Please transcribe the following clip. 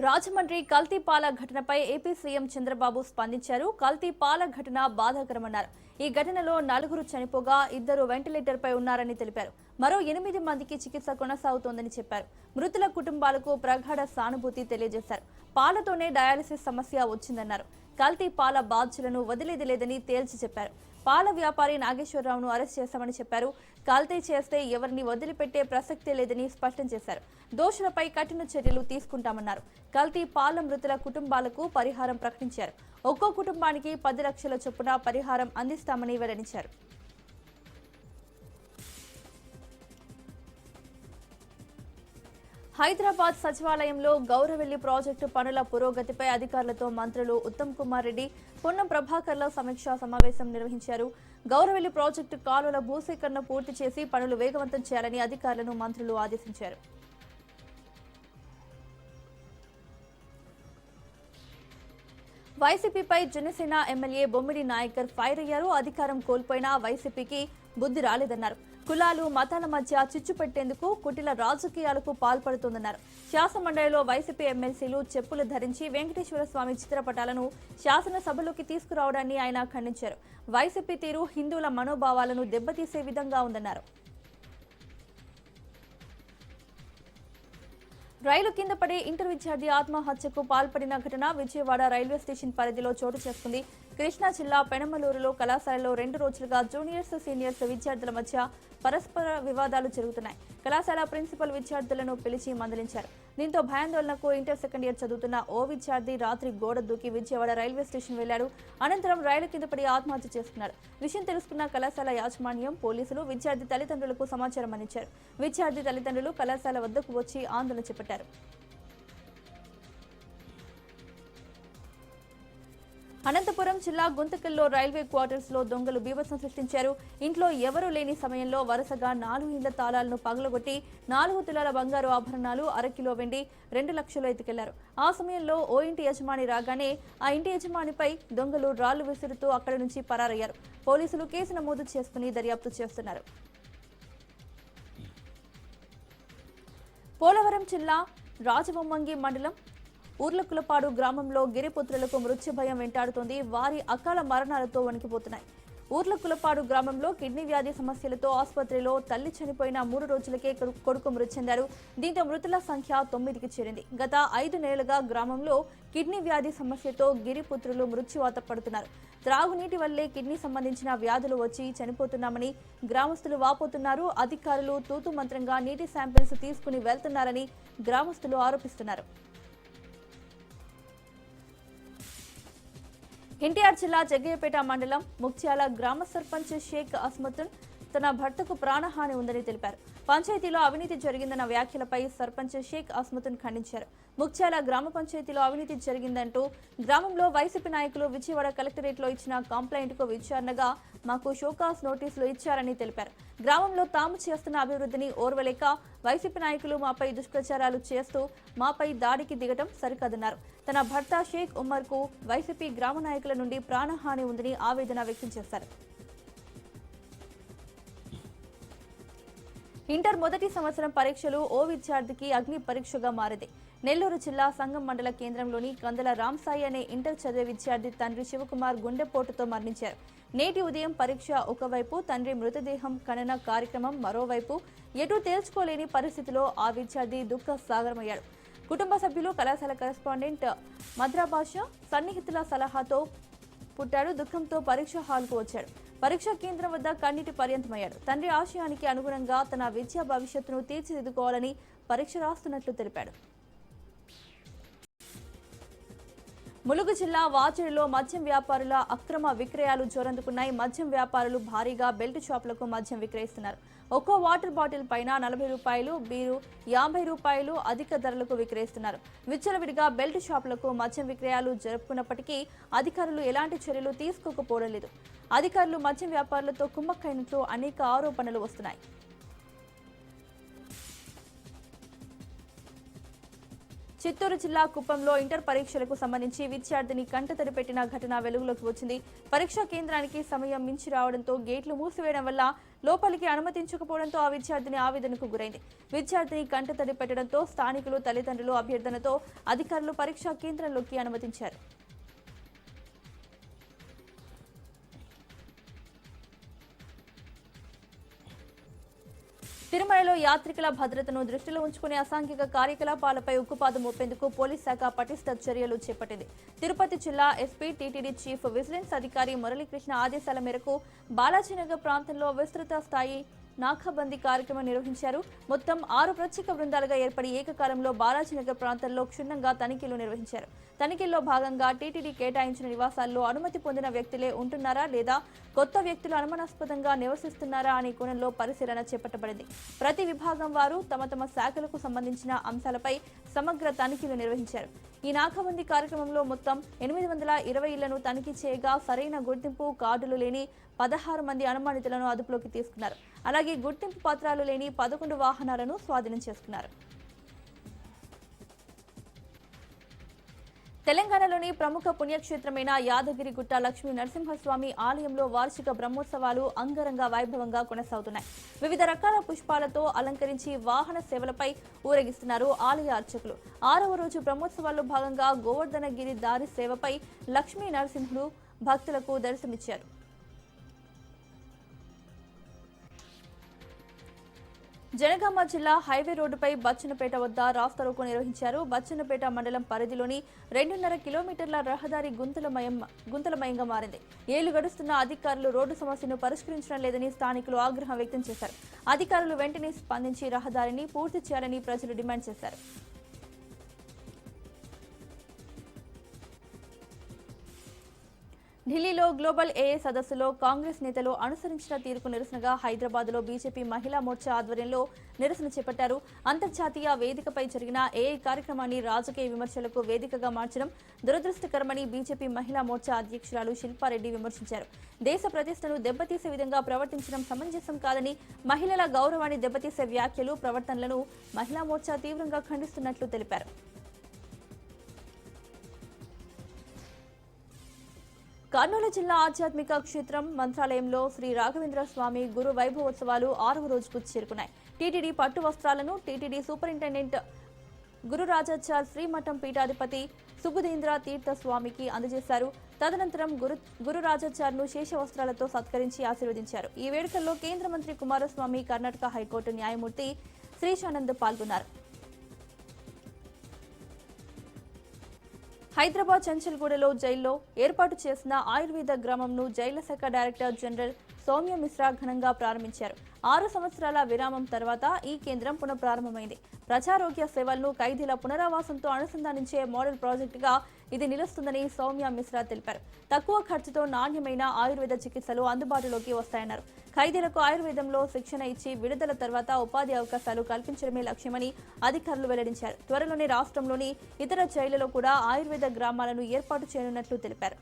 రాజమండ్రి కల్తీ పాల ఘటనపై ఏపీ సీఎం చంద్రబాబు స్పందించారు. కల్తీ పాల ఘటన బాధాకరమన్నారు. ఈ ఘటనలో 4 చనిపోగా 2 వెంటిలేటర్పై ఉన్నారని తెలిపారు. మరో 8 మందికి చికిత్స కొనసాగుతోందని చెప్పారు. మృతుల కుటుంబాలకు ప్రగాఢ సానుభూతి తెలియజేశారు. పాలతోనే డయాలసిస్ సమస్య వచ్చిందన్నారు. కల్తీ పాల బాధ్యులను వదిలేది లేదని తేల్చి చెప్పారు. పాల వ్యాపారి నాగేశ్వరరావును అరెస్ట్ చేశామని చెప్పారు. కల్తీ చేస్తే ఎవరిని వదిలిపెట్టే ప్రసక్తే లేదని స్పష్టం చేశారు. దోషులపై కఠిన చర్యలు తీసుకుంటామన్నారు. కల్తీ పాల మృతుల కుటుంబాలకు పరిహారం ప్రకటించారు. ఒక్కో కుటుంబానికి 10 లక్షల చొప్పున పరిహారం అందిస్తామని వెల్లడించారు. హైదరాబాద్ సచివాలయంలో గౌరవెల్లి ప్రాజెక్టు పనుల పురోగతిపై అధికారులతో మంత్రులు ఉత్తమ్ కుమార్ రెడ్డి, పొన్నం ప్రభాకర్ల సమీక్షా సమావేశం నిర్వహించారు. గౌరవెల్లి ప్రాజెక్టు కాలువల భూసేకరణ పూర్తి చేసి పనులు వేగవంతం చేయాలని అధికారులను మంత్రులు ఆదేశించారు. వైసీపీపై జనసేన ఎమ్మెల్యే బొమ్మిడి నాయకర్ ఫైర్ అయ్యారు. అధికారం కోల్పోయినా వైసీపీకి బుద్ధి రాలేదన్నారు. కులాలు మతాల మధ్య చిచ్చు పెట్టేందుకు కుటిల రాజకీయాలకు పాల్పడుతోందన్నారు. శాసనమండలిలో వైసీపీ ఎమ్మెల్సీలు చెప్పులు ధరించి వెంకటేశ్వర స్వామి చిత్రపటాలను శాసనసభలోకి తీసుకురావడాన్ని ఆయన ఖండించారు. వైసీపీ తీరు హిందువుల మనోభావాలను దెబ్బతీసే విధంగా ఉందన్నారు. రైలు కింద పడి ఇంటర్ విద్యార్థి ఆత్మహత్యకు పాల్పడిన ఘటన విజయవాడ రైల్వే స్టేషన్ పరిధిలో చోటు చేసుకుంది. కృష్ణా జిల్లా పెనమలూరులో కళాశాలలో 2 రోజులుగా జూనియర్స్ సీనియర్స్ విద్యార్థుల మధ్య పరస్పర వివాదాలు జరుగుతున్నాయి. కళాశాల ప్రిన్సిపల్ విద్యార్థులను పిలిచి మందలించారు. దీంతో భయాందోళనకు ఇంటర్ సెకండ్ ఇయర్ చదువుతున్న ఓ విద్యార్థి రాత్రి గోడ దూకి విజయవాడ రైల్వే స్టేషన్ వెళ్లాడు. అనంతరం రైలు కింద పడి ఆత్మహత్య చేసుకున్నాడు. విషయం తెలుసుకున్న కళాశాల యాజమాన్యం, పోలీసులు విద్యార్థి తల్లిదండ్రులకు సమాచారం అందించారు. విద్యార్థి తల్లిదండ్రులు కళాశాల వద్దకు వచ్చి ఆందోళన చేపట్టారు. అనంతపురం జిల్లా గుంతకల్లో రైల్వే క్వార్టర్స్ లో దొంగలు బీభత్సం సృష్టించారు. ఇంట్లో ఎవరూ లేని సమయంలో వరుసగా 4 ఇళ్ల తాళాలను పగలగొట్టి 4 తులాల బంగారు ఆభరణాలు, 1/2 కిలో వెండి, 2 లక్షలు ఎత్తుకెళ్లారు. ఆ సమయంలో ఓ ఇంటి యజమాని రాగానే ఆ ఇంటి యజమానిపై దొంగలు రాళ్లు విసురుతూ అక్కడి నుంచి పరారయ్యారు. పోలీసులు కేసు నమోదు చేసుకుని దర్యాప్తు చేస్తున్నారు. పోలవరం జిల్లా రాజవొమ్మంగి మండలం ఊర్లకులపాడు గ్రామంలో గిరిపుత్రులకు మృత్యు భయం వెంటాడుతోంది. వారి అకాల మరణాలతో వణికిపోతున్నాయి. ఊర్లకులపాడు గ్రామంలో కిడ్నీ వ్యాధి సమస్యలతో ఆసుపత్రిలో తల్లి చనిపోయిన 3 రోజులకే కొడుకు మృతి చెందారు. దీంతో మృతుల సంఖ్య 9కి చేరింది. గత 5 నెలలుగా గ్రామంలో కిడ్నీ వ్యాధి సమస్యతో గిరిపుత్రులు మృత్యువాత పడుతున్నారు. త్రాగునీటి వల్లే కిడ్నీ సంబంధించిన వ్యాధులు వచ్చి చనిపోతున్నామని గ్రామస్తులు వాపోతున్నారు. అధికారులు తూతు మంత్రంగా నీటి శాంపిల్స్ తీసుకుని వెళ్తున్నారని గ్రామస్తులు ఆరోపిస్తున్నారు. ఎన్టీఆర్ జిల్లా జగ్గయ్యపేట మండలం ముక్త్యాల గ్రామ సర్పంచ్ షేక్ అస్మతున్ తన భర్తకు ప్రాణహాని ఉందని తెలిపారు. పంచాయతీలో అవినీతి జరిగిందన్న వ్యాఖ్యలపై సర్పంచ్ షేక్ అస్మతున్ ఖండించారు. ముక్త్యాల గ్రామ పంచాయతీలో అవినీతి జరిగిందంటూ గ్రామంలో వైసీపీ నాయకులు విజయవాడ కలెక్టరేట్లో ఇచ్చిన కంప్లైంట్కు విచారణగా మాకు షోకాస్ నోటీసులు ఇచ్చారని తెలిపారు. గ్రామంలో తాము చేస్తున్న అభివృద్ధిని ఓర్వలేక వైసీపీ నాయకులు మాపై దుష్ప్రచారాలు చేస్తూ మాపై దాడికి దిగటం సరికాదన్నారు. తన భర్త షేక్ ఉమర్కు వైసీపీ గ్రామ నాయకుల నుండి ప్రాణహాని ఉందని ఆవేదన వ్యక్తం చేశారు. ఇంటర్ మొదటి సంవత్సరం పరీక్షలు ఓ విద్యార్థికి అగ్ని పరీక్షగా మారింది. నెల్లూరు జిల్లా సంగం మండల కేంద్రంలోని కందల రామ్సాయి అనే ఇంటర్ చదివే విద్యార్థి తండ్రి శివకుమార్ గుండెపోటుతో మరణించారు. నేటి ఉదయం పరీక్ష ఒకవైపు, తండ్రి మృతదేహం ఖనన కార్యక్రమం మరోవైపు, ఎటూ తేల్చుకోలేని పరిస్థితిలో ఆ విద్యార్థి దుఃఖ సాగరమయ్యాడు. కుటుంబ సభ్యులు, కళాశాల కరెస్పాండెంట్ మద్రాభాష సన్నిహితుల సలహాతో పుట్టాడు. దుఃఖంతో పరీక్ష హాల్కు వచ్చాడు. పరీక్షా కేంద్రం వద్ద కన్నీటి పర్యంతమయ్యాడు. తండ్రి ఆశయానికి అనుగుణంగా తన విద్యా భవిష్యత్తును తీర్చిదిద్దుకోవాలని పరీక్ష రాస్తున్నట్లు తెలిపాడు. ములుగు జిల్లా వాచేడులో మద్యం వ్యాపారుల అక్రమ విక్రయాలు జోరందుకున్నాయి. మద్యం వ్యాపారులు భారీగా బెల్ట్ షాపులకు మద్యం విక్రయిస్తున్నారు. ఒక్కో వాటర్ బాటిల్ పైన 40 రూపాయలు, బీరు 50 రూపాయలు అధిక ధరలకు విక్రయిస్తున్నారు. విచ్చలవిడిగా బెల్ట్ షాపులకు మద్యం విక్రయాలు జరుపుకున్నప్పటికీ అధికారులు ఎలాంటి చర్యలు తీసుకోకపోవడం లేదు. అధికారులు మద్యం వ్యాపారులతో కుమ్మక్కైనట్లు అనేక ఆరోపణలు వస్తున్నాయి. చిత్తూరు జిల్లా కుప్పంలో ఇంటర్ పరీక్షలకు సంబంధించి విద్యార్థిని కంటతడి పెట్టిన ఘటన వెలుగులోకి వచ్చింది. పరీక్షా కేంద్రానికి సమయం మించి రావడంతో గేట్లు మూసివేయడం వల్ల లోపలికి అనుమతించకపోవడంతో ఆ విద్యార్థిని ఆవేదనకు గురైంది. విద్యార్థిని కంటతడి పెట్టడంతో స్థానికులు, తల్లిదండ్రులు అభ్యర్థనతో అధికారులు పరీక్షా కేంద్రంలోకి అనుమతించారు. తిరుమలలో యాత్రికుల భద్రతను దృష్టిలో ఉంచుకునే అసాంఘిక కార్యకలాపాలపై ఉక్కుపాదం మోపేందుకు పోలీస్ శాఖ పటిష్ట చర్యలు చేపట్టింది. తిరుపతి జిల్లా ఎస్పీ, టీటీడీ చీఫ్ విజిలెన్స్ అధికారి మురళీకృష్ణ ఆదేశాల మేరకు బాలాజీనగర్ ప్రాంతంలో విస్తృత స్థాయి నాకాబందీ కార్యక్రమం నిర్వహించారు. మొత్తం 6 ప్రత్యేక బృందాలుగా ఏర్పడి ఏకకాలంలో బాలాజీనగర్ ప్రాంతంలో క్షుణ్ణంగా తనిఖీలు నిర్వహించారు. తనిఖీల్లో భాగంగా టీటీడీ కేటాయించిన నివాసాల్లో అనుమతి పొందిన వ్యక్తులే ఉంటున్నారా లేదా కొత్త వ్యక్తులు అనుమానాస్పదంగా నివసిస్తున్నారా అనే కోణంలో పరిశీలన చేపట్టబడింది. ప్రతి విభాగం వారు తమ తమ శాఖలకు సంబంధించిన అంశాలపై సమగ్ర తనిఖీలు నిర్వహించారు. ఈ నాకాబందీ కార్యక్రమంలో మొత్తం 820 ఇళ్లను తనిఖీ చేయగా సరైన గుర్తింపు కార్డులు లేని 16 మంది అనుమానితులను అదుపులోకి తీసుకున్నారు. అలాగే గుర్తింపు పత్రాలు లేని 11 వాహనాలను స్వాధీనం చేసుకున్నారు. తెలంగాణలోని ప్రముఖ పుణ్యక్షేత్రమైన యాదగిరిగుట్ట లక్ష్మీ నరసింహస్వామి ఆలయంలో వార్షిక బ్రహ్మోత్సవాలు అంగరంగ వైభవంగా కొనసాగుతున్నాయి. వివిధ రకాల పుష్పాలతో అలంకరించి వాహన సేవలపై ఊరేగిస్తున్నారు ఆలయ అర్చకులు. 6వ రోజు బ్రహ్మోత్సవాల్లో భాగంగా గోవర్ధనగిరి దారి సేవపై లక్ష్మీ నరసింహులు భక్తులకు దర్శనమిచ్చారు. జనగామ జిల్లా హైవే రోడ్డుపై బచ్చన్నపేట వద్ద రాస్తారోకో నిర్వహించారు. బచ్చన్నపేట మండలం పరిధిలోని 2.5 కిలోమీటర్ల రహదారి గుంతలమయంగా మారింది. ఏళ్లు గడుస్తున్న అధికారులు రోడ్డు సమస్యను పరిష్కరించడం లేదని స్థానికులు ఆగ్రహం వ్యక్తం చేశారు. అధికారులు వెంటనే స్పందించి రహదారిని పూర్తి చేయాలని ప్రజలు డిమాండ్ చేశారు. ఢిల్లీలో గ్లోబల్ ఏఏ సదస్సులో కాంగ్రెస్ నేతలు అనుసరించిన తీరుకు నిరసనగా హైదరాబాద్లో బీజేపీ మహిళా మోర్చా ఆధ్వర్యంలో నిరసన చేపట్టారు. అంతర్జాతీయ వేదికపై జరిగిన ఏఐ కార్యక్రమాన్ని రాజకీయ విమర్శలకు వేదికగా మార్చడం దురదృష్టకరమని బీజేపీ మహిళా మోర్చా అధ్యక్షురాలు శిల్పారెడ్డి విమర్శించారు. దేశ ప్రతిష్టను దెబ్బతీసే విధంగా ప్రవర్తించడం సమంజసం కాదని, మహిళల గౌరవాన్ని దెబ్బతీసే వ్యాఖ్యలు, ప్రవర్తనలను మహిళా మోర్చా తీవ్రంగా ఖండిస్తున్నట్లు తెలిపారు. కర్నూలు జిల్లా ఆధ్యాత్మిక క్షేత్రం మంత్రాలయంలో శ్రీ రాఘవేంద్ర స్వామి గురు వైభవోత్సవాలు 6వ రోజుకు చేరుకున్నాయి. టీటీడీ పట్టు వస్త్రాలను టీటీడీ సూపరింటెండెంట్ గురురాజాచార్ శ్రీమఠం పీఠాధిపతి సుబుధేంద్ర తీర్థ స్వామికి అందజేశారు. తదనంతరం గురురాజాచార్ను శేషవస్త్రాలతో సత్కరించి ఆశీర్వదించారు. ఈ వేడుకల్లో కేంద్ర మంత్రి కుమారస్వామి, కర్ణాటక హైకోర్టు న్యాయమూర్తి శ్రీశానంద్ పాల్గొన్నారు. హైదరాబాద్ చంచల్గూడలో జైల్లో ఏర్పాటు చేసిన ఆయుర్వేద గ్రామంను జైళ్ల శాఖ డైరెక్టర్ జనరల్ సౌమ్య మిశ్రా ఘనంగా ప్రారంభించారు. 6 సంవత్సరాల విరామం తర్వాత ఈ కేంద్రం పునఃప్రారంభమైంది. ప్రజారోగ్య సేవలను ఖైదీల పునరావాసంతో అనుసంధానించే మోడల్ ప్రాజెక్టుగా ఇది నిలుస్తుందని సౌమ్య మిశ్రా తెలిపారు. తక్కువ ఖర్చుతో నాణ్యమైన ఆయుర్వేద చికిత్సలు అందుబాటులోకి వస్తాయన్నారు. ఖైదీలకు ఆయుర్వేదంలో శిక్షణ ఇచ్చి విడుదల తర్వాత ఉపాధి అవకాశాలు కల్పించడమే లక్ష్యమని అధికారులు వెల్లడించారు. త్వరలోనే రాష్ట్రంలోని ఇతర జైళ్లలో కూడా ఆయుర్వేద గ్రామాలను ఏర్పాటు చేయనున్నట్లు తెలిపారు.